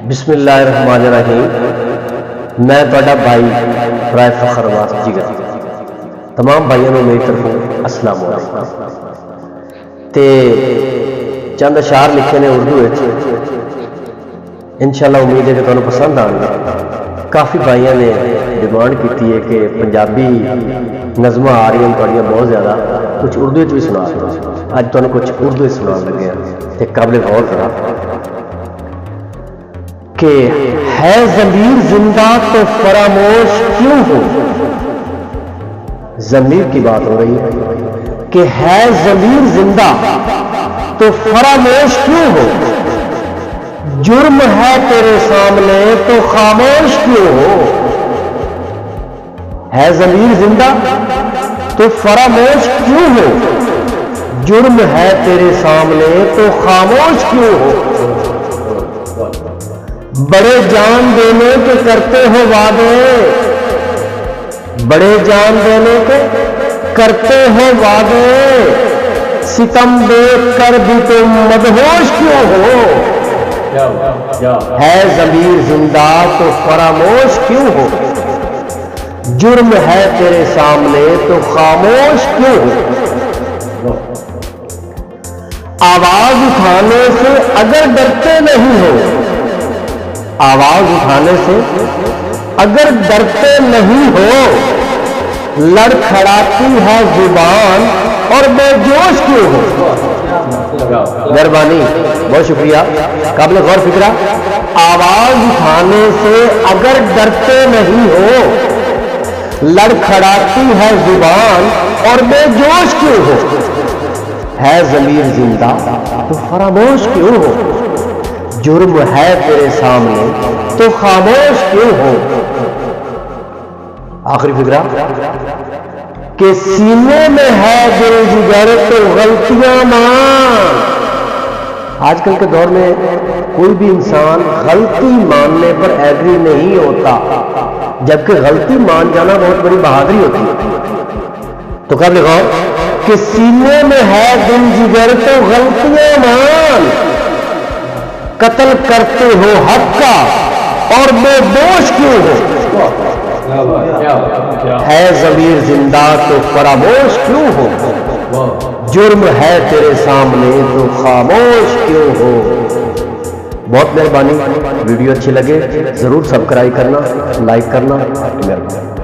بسم اللہ الرحمن الرحیم۔ میں تہاڈا بھائی رائے فخر واس جگر تمام بھائیوں کو میری طرفوں السلام علیکم۔ تے چند اشعار لکھے نے اردو انشاءاللہ امید ہے کہ تمہیں پسند آن گے۔ کافی بھائیوں نے ڈیمانڈ کی ہے کہ پنجابی نظم آ رہی ہیں تھوڑیاں بہت زیادہ، کچھ اردو بھی سنا دو۔ اج تمہیں کچھ اردو سنا لگے ہیں تے قابل غور کرا کہ ہے ضمیر زندہ تو فراموش کیوں ہو۔ ضمیر کی بات ہو رہی ہے کہ ہے ضمیر زندہ تو فراموش کیوں ہو، جرم ہے تیرے سامنے تو خاموش کیوں ہو۔ ہے ضمیر زندہ تو فراموش کیوں ہو، جرم ہے تیرے سامنے تو خاموش کیوں ہو۔ بڑے جان دینے کے کرتے ہو وعدے، بڑے جان دینے کے کرتے ہو وعدے، ستم دیکھ کر بھی تم مدہوش کیوں ہو۔ ہے ضمیر زندہ تو فراموش کیوں ہو، جرم ہے تیرے سامنے تو خاموش کیوں ہو۔ آواز اٹھانے سے اگر ڈرتے نہیں ہو، آواز اٹھانے سے اگر ڈرتے نہیں ہو، لڑکھڑاتی ہے زبان اور بے جوش کیوں ہو۔ مہربانی، بہت شکریہ، قابل غور فکرہ۔ آواز اٹھانے سے اگر ڈرتے نہیں ہو، لڑکھڑاتی ہے زبان اور بے جوش کیوں ہو۔ ہے ضمیر زندہ تو فراموش کیوں ہو، جرم ہے تیرے سامنے تو خاموش کیوں ہو۔ آخری فکرہ کہ سینے میں ہے دل جگر تو غلطیاں مان۔ آج کل کے دور میں کوئی بھی انسان غلطی ماننے پر ایگری نہیں ہوتا، جبکہ غلطی مان جانا بہت بڑی بہادری ہوتی ہے۔ تو قابل غور کہ سینے میں ہے دل جگر تو غلطیاں مان، قتل کرتے ہو حق کا اور بے دوش کیوں ہو۔ ہے ضمیر زندہ تو فراموش کیوں ہو، جرم ہے تیرے سامنے تو خاموش کیوں ہو۔ بہت مہربانی، ویڈیو اچھی لگے ضرور سبسکرائب کرنا، لائک کرنا، مہربانی۔